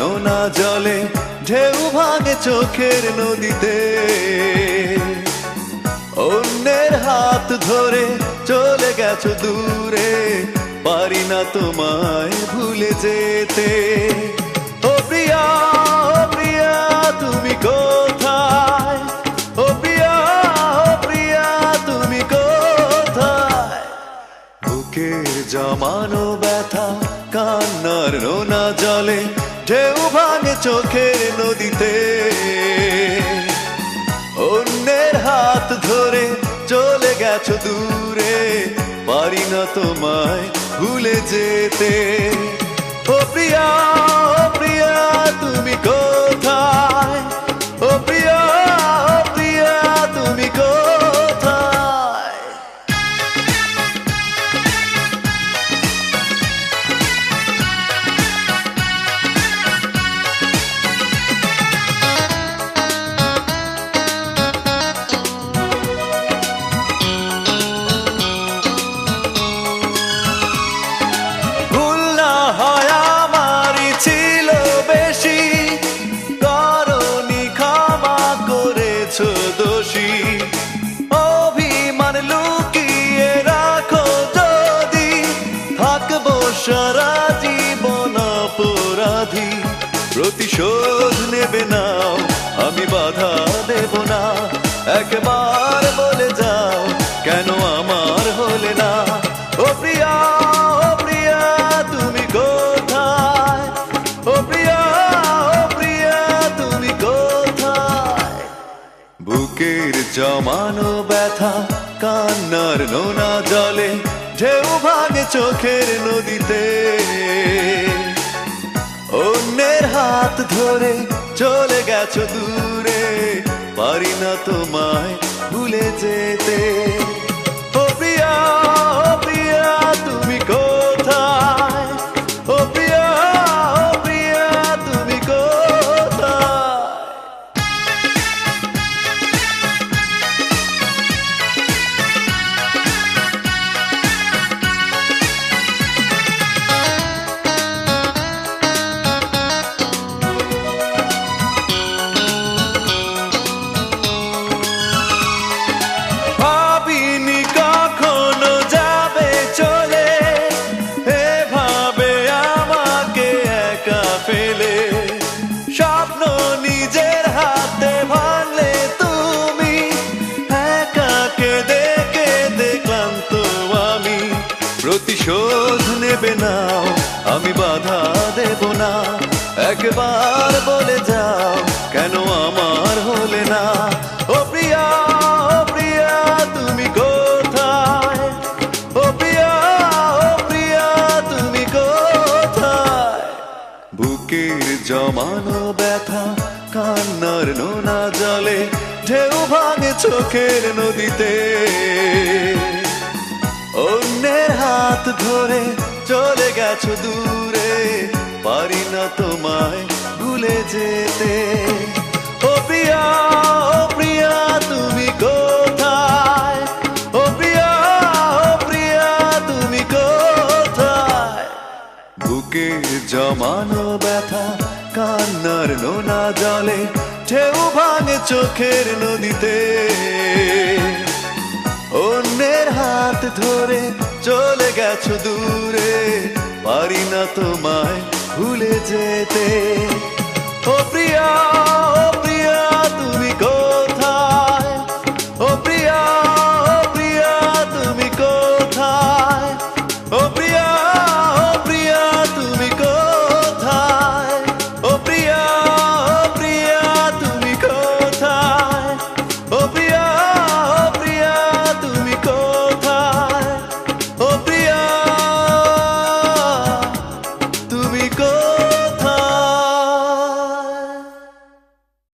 নোনা জলে ঢেউ ভাঙে চোখের নদীতে। অন্যের হাত ধরে চলে গেছো দূরে, পারি না তোমায় ভুলে যেতে। ও প্রিয়া, ও প্রিয়া তুমি কোথায়? ও প্রিয়া, ও প্রিয়া তুমি কোথায়? বুকের জমানো ব্যথা কান্নার নোনা জলে ঢেউ ভাঙে চোখের নদীতে। অন্যের হাত ধরে চলে গেছো দূরে, পারি না তোমায় ভুলে যেতে। ও প্রিয়া, ও প্রিয়া তুমি কোথায়? ও প্রিয়া, ও প্রিয়া তুমি কোথায়? দোষী অভিমান লুকিয়ে রাখো যদি, থাকবো সারা জীবন অপরাধী। প্রতিশোধ নেবে নাও, আমি বাধা দেব না। একবার বলে যাও কেন আমার হলে না? ও প্রিয়া, ও প্রিয়া তুমি কোথায়? ও প্রিয়া, ও প্রিয়া তুমি কোথায়? বুকের জমানো ব্যথা কান্নার নোনা জলে ঢেউ ভাঙে চোখের নদীতে। অন্যের হাত ধরে চলে গেছো দূরে, পারি না তোমায় ভুলে যেতে। ও প্রিয়া, ও প্রিয়া তুমি কোথায়? ও প্রিয়া, ও প্রিয়া তুমি কোথায়? স্বপ্ন নিজের হাতে ভাঙলে তুমি, একা কেঁদে কেঁদে ক্লান্ত আমি। প্রতিশোধ নেবে নাও, আমি বাধা দেব না। একবার বলে যাও কেন আমার হলে না? ও প্রিয়া, ও প্রিয়া তুমি কোথায়? ও প্রিয়া, ও প্রিয়া তুমি কোথায়? বুকের জমানো ব্যথা কান্নার নোনা জলে ঢেউ ভাঙে চোখের নদীতে। অন্যের হাত ধরে চলে গেছো দূরে, পারি না তোমায় ভুলে যেতে। ও প্রিয়া, ও প্রিয়া তুমি কোথায়? ও প্রিয়া, ও প্রিয়া তুমি কোথায়? বুকের জমানো ব্যথা কান্নার নোনা জলে ঢেউ ভাঙে চোখের নদীতে। অন্যের হাত ধরে চলে গেছো দূরে, পারি না তোমায় ভুলে যেতে। ও প্রিয়া, ও প্রিয়া তুমি কোথায়?